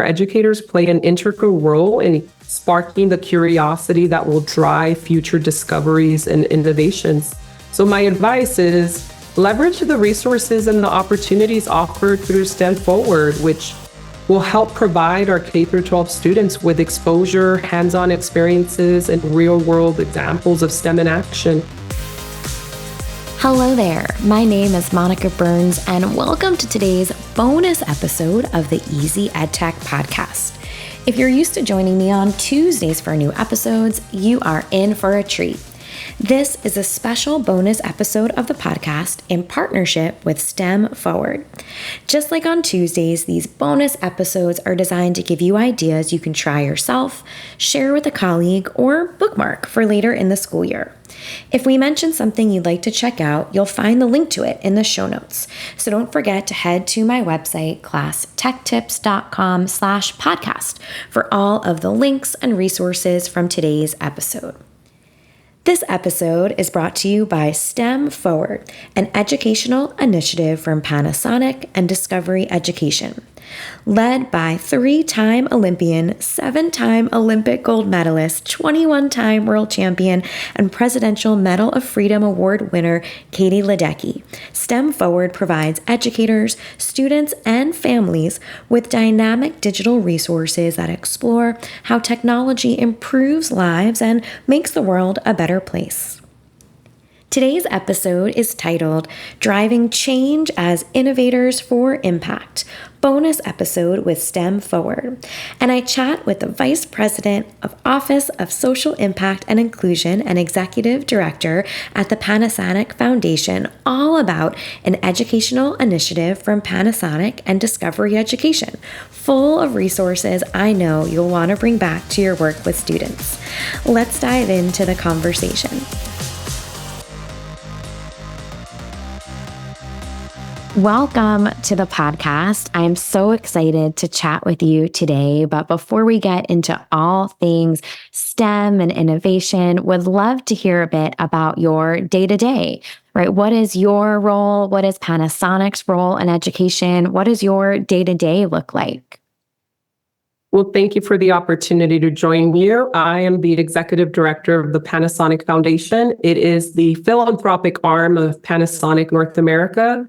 educators play an integral role in sparking the curiosity that will drive future discoveries and innovations. So my advice is leverage the resources and the opportunities offered through STEM Forward, which will help provide our K-12 students with exposure, hands-on experiences, and real-world examples of STEM in action. Hello there, my name is Monica Burns, and welcome to today's bonus episode of the Easy EdTech podcast. If you're used to joining me on Tuesdays for new episodes, you are in for a treat. This is a special bonus episode of the podcast in partnership with STEM Forward. Just like on Tuesdays, these bonus episodes are designed to give you ideas you can try yourself, share with a colleague, or bookmark for later in the school year. If we mention something you'd like to check out, you'll find the link to it in the show notes. So don't forget to head to my website, classtechtips.com/podcast, for all of the links and resources from today's episode. This episode is brought to you by STEM Forward, an educational initiative from Panasonic and Discovery Education. Led by 3-time Olympian, 7-time Olympic gold medalist, 21-time world champion, and Presidential Medal of Freedom Award winner Katie Ledecky, STEM Forward provides educators, students, and families with dynamic digital resources that explore how technology improves lives and makes the world a better place. Today's episode is titled Driving Change as Innovators for Impact, bonus episode with STEM Forward. And I chat with the Vice President of Office of Social Impact and Inclusion and Executive Director at the Panasonic Foundation all about an educational initiative from Panasonic and Discovery Education, full of resources I know you'll want to bring back to your work with students. Let's dive into the conversation. Welcome to the podcast. I'm so excited to chat with you today. But before we get into all things STEM and innovation, would love to hear a bit about your day-to-day, right? What is your role? What is Panasonic's role in education? What does your day-to-day look like? Well, thank you for the opportunity to join you. I am the Executive Director of the Panasonic Foundation. It is the philanthropic arm of Panasonic North America.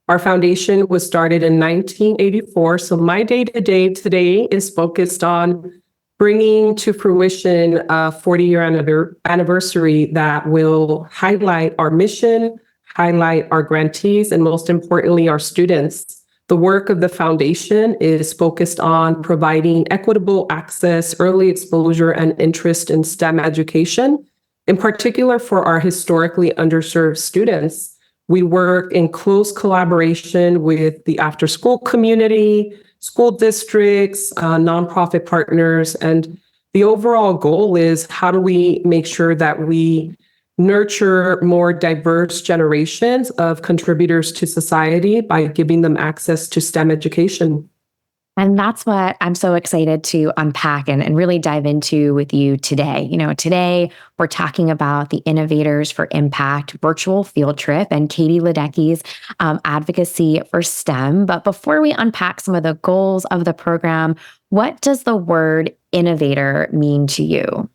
Our foundation was started in 1984, so my day-to-day today is focused on bringing to fruition a 40-year anniversary that will highlight our mission, highlight our grantees, and most importantly, our students. The work of the foundation is focused on providing equitable access, early exposure, and interest in STEM education, in particular for our historically underserved students. We work in close collaboration with the after-school community, school districts, nonprofit partners, and the overall goal is how do we make sure that we nurture more diverse generations of contributors to society by giving them access to STEM education. And that's what I'm so excited to unpack and really dive into with you today. Today we're talking about the Innovators for Impact virtual field trip and Katie Ledecky's advocacy for STEM. But before we unpack some of the goals of the program, what does the word innovator mean to you?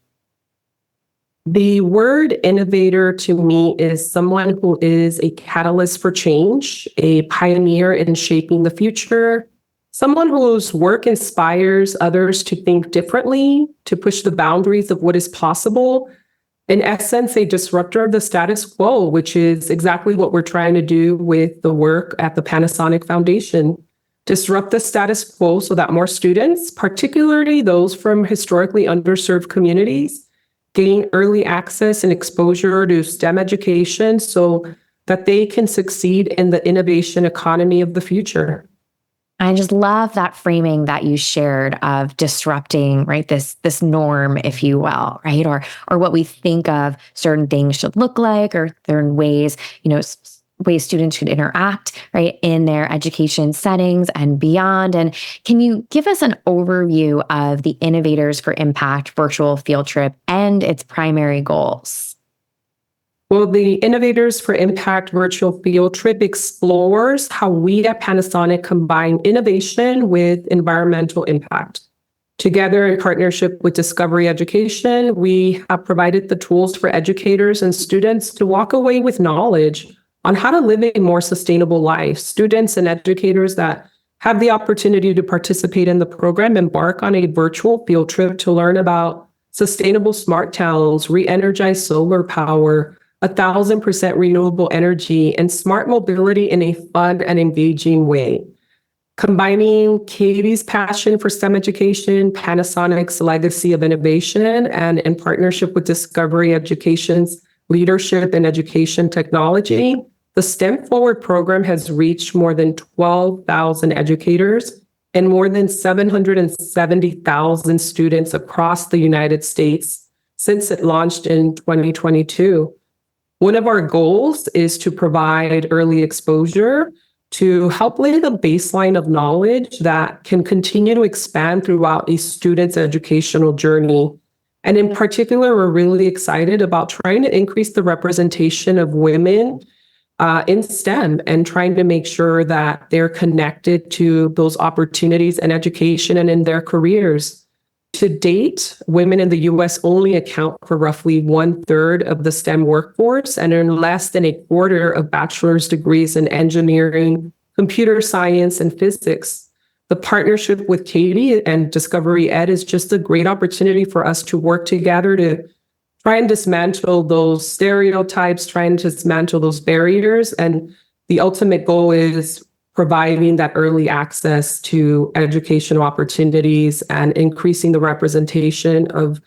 The word innovator to me is someone who is a catalyst for change, a pioneer in shaping the future, someone whose work inspires others to think differently, to push the boundaries of what is possible. In essence, a disruptor of the status quo, which is exactly what we're trying to do with the work at the Panasonic Foundation. Disrupt the status quo so that more students, particularly those from historically underserved communities, gain early access and exposure to STEM education so that they can succeed in the innovation economy of the future. I just love that framing that you shared of disrupting, right? This norm, if you will, right? Or what we think of certain things should look like, or certain ways, ways students should interact, right, in their education settings and beyond. And can you give us an overview of the Innovators for Impact virtual field trip and its primary goals? Well, the Innovators for Impact virtual field trip explores how we at Panasonic combine innovation with environmental impact. Together, in partnership with Discovery Education, we have provided the tools for educators and students to walk away with knowledge on how to live a more sustainable life. Students and educators that have the opportunity to participate in the program embark on a virtual field trip to learn about sustainable smart towns, re-energized solar power, 1,000% renewable energy, and smart mobility in a fun and engaging way. Combining Katie's passion for STEM education, Panasonic's legacy of innovation, and in partnership with Discovery Education's leadership in education technology, the STEM Forward program has reached more than 12,000 educators and more than 770,000 students across the United States since it launched in 2022. One of our goals is to provide early exposure to help lay the baseline of knowledge that can continue to expand throughout a student's educational journey. And in particular, we're really excited about trying to increase the representation of women in STEM and trying to make sure that they're connected to those opportunities in education and in their careers. To date, women in the U.S. only account for roughly 1/3 of the STEM workforce and earn less than a quarter of bachelor's degrees in engineering, computer science, and physics. The partnership with Katie and Discovery Ed is just a great opportunity for us to work together to try and dismantle those stereotypes, try and dismantle those barriers. And the ultimate goal is providing that early access to educational opportunities and increasing the representation of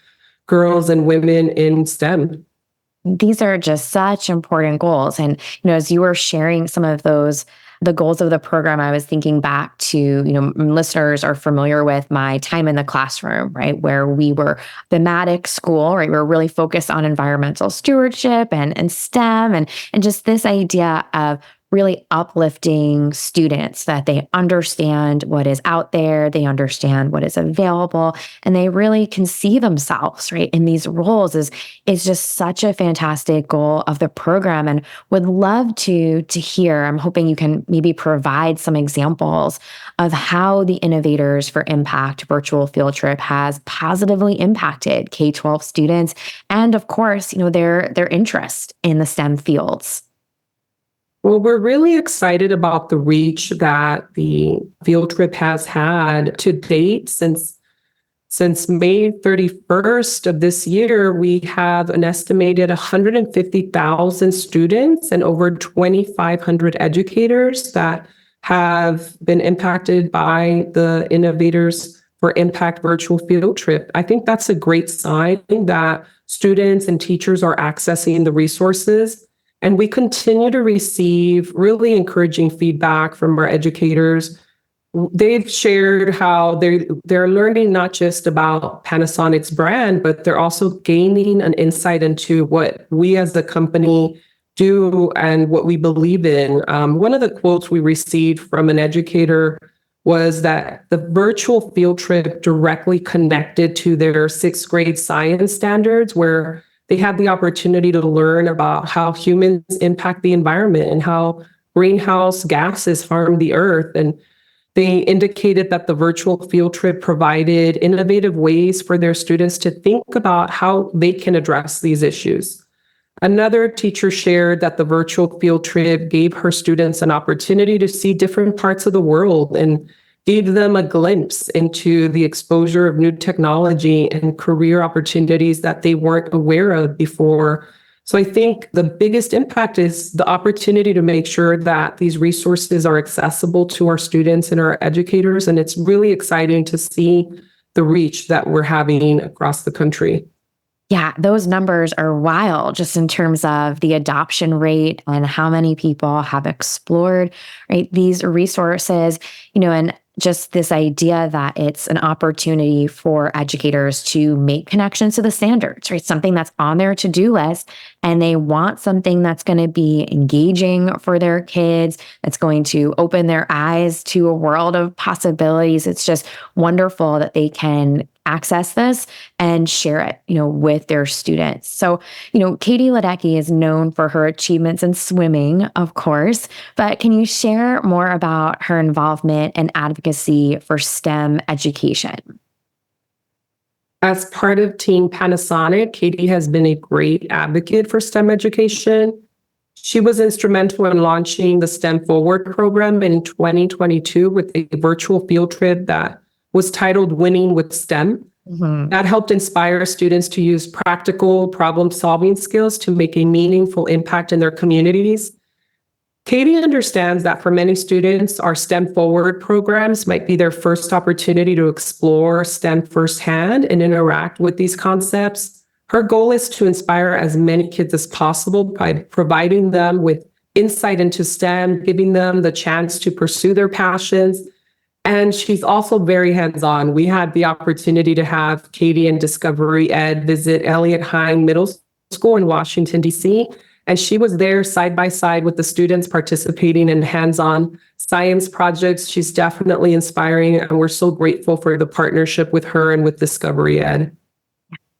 girls and women in STEM. These are just such important goals. And, as you were sharing some of those, the goals of the program, I was thinking back to, listeners are familiar with my time in the classroom, right? Where we were thematic school, right? We were really focused on environmental stewardship and STEM and just this idea of really uplifting students, that they understand what is out there, they understand what is available, and they really can see themselves, right, in these roles is just such a fantastic goal of the program. And would love to hear, I'm hoping you can maybe provide some examples of how the Innovators for Impact virtual field trip has positively impacted K-12 students and, of course, their interest in the STEM fields. Well, we're really excited about the reach that the field trip has had to date. Since May 31st of this year, we have an estimated 150,000 students and over 2,500 educators that have been impacted by the Innovators for Impact virtual field trip. I think that's a great sign that students and teachers are accessing the resources. And we continue to receive really encouraging feedback from our educators. They've shared how they're learning not just about Panasonic's brand, but they're also gaining an insight into what we as a company do and what we believe in. One of the quotes we received from an educator was that the virtual field trip directly connected to their sixth grade science standards, where they had the opportunity to learn about how humans impact the environment and how greenhouse gases harm the earth. And they indicated that the virtual field trip provided innovative ways for their students to think about how they can address these issues. Another teacher shared that the virtual field trip gave her students an opportunity to see different parts of the world and gave them a glimpse into the exposure of new technology and career opportunities that they weren't aware of before. So I think the biggest impact is the opportunity to make sure that these resources are accessible to our students and our educators. And it's really exciting to see the reach that we're having across the country. Yeah, those numbers are wild just in terms of the adoption rate and how many people have explored, right, these resources, and just this idea that it's an opportunity for educators to make connections to the standards, right? Something that's on their to-do list, and they want something that's going to be engaging for their kids, that's going to open their eyes to a world of possibilities. It's just wonderful that they can access this and share it, with their students. So, Katie Ledecky is known for her achievements in swimming, of course, but can you share more about her involvement and advocacy for STEM education? As part of Team Panasonic, Katie has been a great advocate for STEM education. She was instrumental in launching the STEM Forward program in 2022 with a virtual field trip that was titled Winning with STEM. That helped inspire students to use practical problem-solving skills to make a meaningful impact in their communities. Katie understands that for many students, our STEM Forward programs might be their first opportunity to explore STEM firsthand and interact with these concepts. Her goal is to inspire as many kids as possible by providing them with insight into STEM, giving them the chance to pursue their passions. And she's also very hands-on. We had the opportunity to have Katie and Discovery Ed visit Elliott Hine Middle School in Washington, D.C., and she was there side by side with the students participating in hands-on science projects. She's definitely inspiring, and we're so grateful for the partnership with her and with Discovery Ed.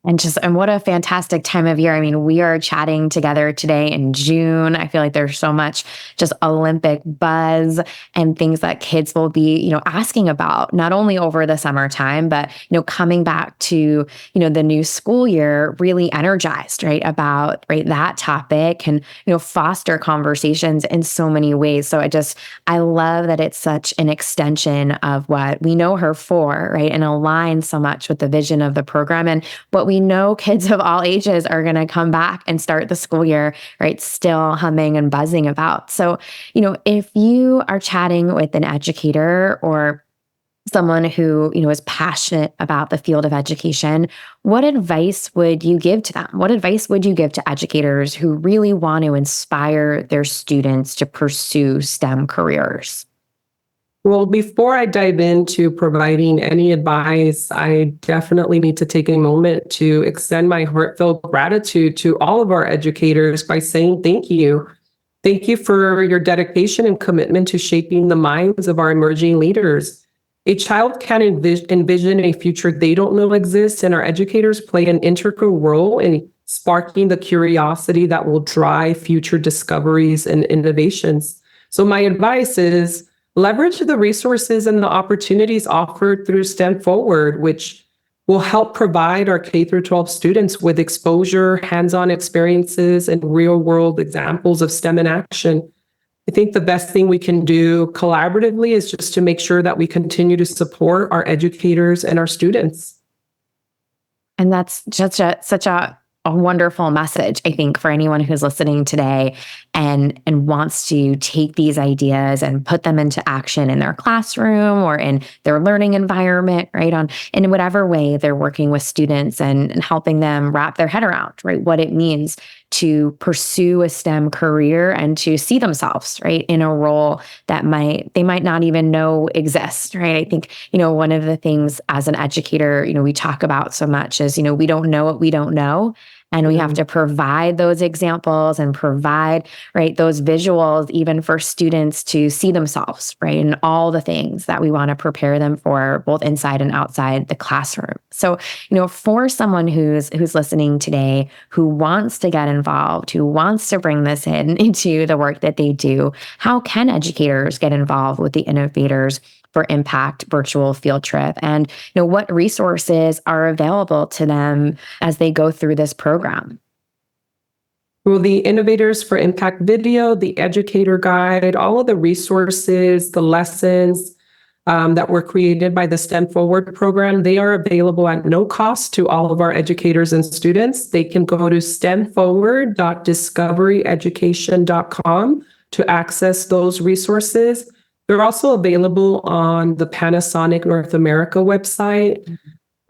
And what a fantastic time of year. I mean, we are chatting together today in June. I feel like there's so much just Olympic buzz and things that kids will be, asking about, not only over the summertime, but, coming back to, the new school year, really energized, right, about, right, that topic and, foster conversations in so many ways. So I love that it's such an extension of what we know her for, right, and aligns so much with the vision of the program and what we know kids of all ages are going to come back and start the school year, right, still humming and buzzing about. So, if you are chatting with an educator or someone who, is passionate about the field of education, what advice would you give to them? What advice would you give to educators who really want to inspire their students to pursue STEM careers? Well, before I dive into providing any advice, I definitely need to take a moment to extend my heartfelt gratitude to all of our educators by saying thank you. Thank you for your dedication and commitment to shaping the minds of our emerging leaders. A child can envision a future they don't know exists, and our educators play an integral role in sparking the curiosity that will drive future discoveries and innovations. So my advice is, leverage the resources and the opportunities offered through STEM Forward, which will help provide our K-12 students with exposure, hands-on experiences, and real-world examples of STEM in action. I think the best thing we can do collaboratively is just to make sure that we continue to support our educators and our students. And that's just such a wonderful message, I think, for anyone who's listening today and wants to take these ideas and put them into action in their classroom or in their learning environment, right, in whatever way they're working with students and helping them wrap their head around, right, what it means to pursue a STEM career and to see themselves, right, in a role that they might not even know exists, right? I think, one of the things as an educator, we talk about so much is, we don't know what we don't know. And we have to provide those examples and provide, right, those visuals even for students to see themselves, right, and all the things that we want to prepare them for both inside and outside the classroom. So, for someone who's listening today, who wants to get involved, who wants to bring this into the work that they do, how can educators get involved with the Innovators for Impact virtual field trip? And what resources are available to them as they go through this program? Well, the Innovators for Impact video, the educator guide, all of the resources, the lessons that were created by the STEM Forward program, they are available at no cost to all of our educators and students. They can go to stemforward.discoveryeducation.com to access those resources. They're also available on the Panasonic North America website,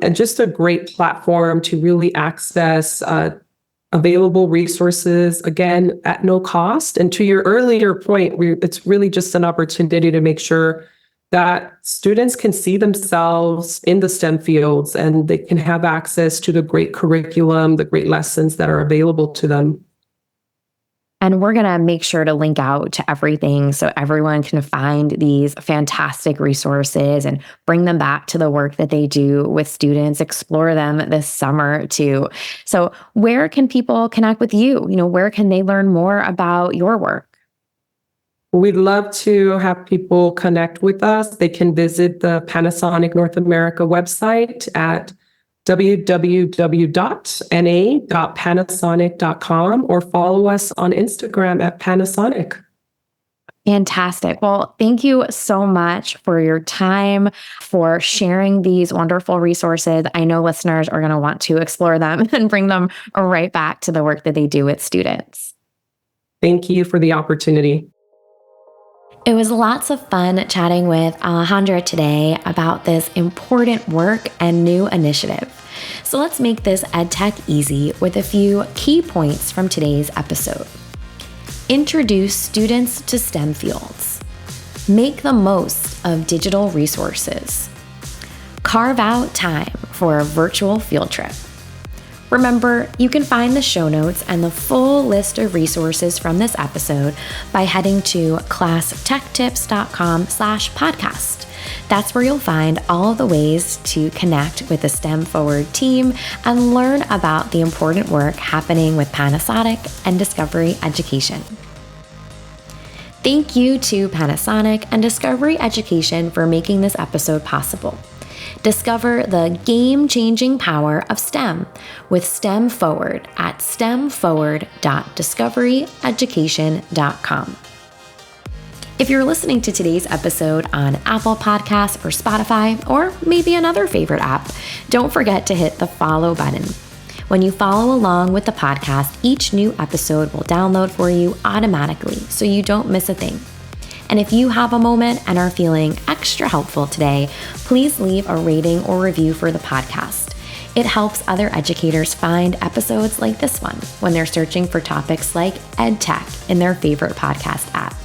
and just a great platform to really access available resources, again, at no cost. And to your earlier point, it's really just an opportunity to make sure that students can see themselves in the STEM fields and they can have access to the great curriculum, the great lessons that are available to them. And we're going to make sure to link out to everything so everyone can find these fantastic resources and bring them back to the work that they do with students, explore them this summer too. So where can people connect with you? Where can they learn more about your work? We'd love to have people connect with us. They can visit the Panasonic North America website at www.na.panasonic.com or follow us on Instagram at Panasonic. Fantastic. Well, thank you so much for your time, for sharing these wonderful resources. I know listeners are going to want to explore them and bring them right back to the work that they do with students. Thank you for the opportunity. It was lots of fun chatting with Alejandra today about this important work and new initiative. So let's make this EdTech easy with a few key points from today's episode. Introduce students to STEM fields. Make the most of digital resources. Carve out time for a virtual field trip. Remember, you can find the show notes and the full list of resources from this episode by heading to classtechtips.com/podcast. That's where you'll find all of the ways to connect with the STEM Forward team and learn about the important work happening with Panasonic and Discovery Education. Thank you to Panasonic and Discovery Education for making this episode possible. Discover the game-changing power of STEM with STEM Forward at stemforward.discoveryeducation.com. If you're listening to today's episode on Apple Podcasts or Spotify, or maybe another favorite app, don't forget to hit the follow button. When you follow along with the podcast, each new episode will download for you automatically so you don't miss a thing. And if you have a moment and are feeling extra helpful today, please leave a rating or review for the podcast. It helps other educators find episodes like this one when they're searching for topics like EdTech in their favorite podcast app.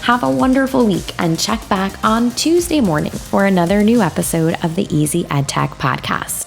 Have a wonderful week and check back on Tuesday morning for another new episode of the Easy EdTech podcast.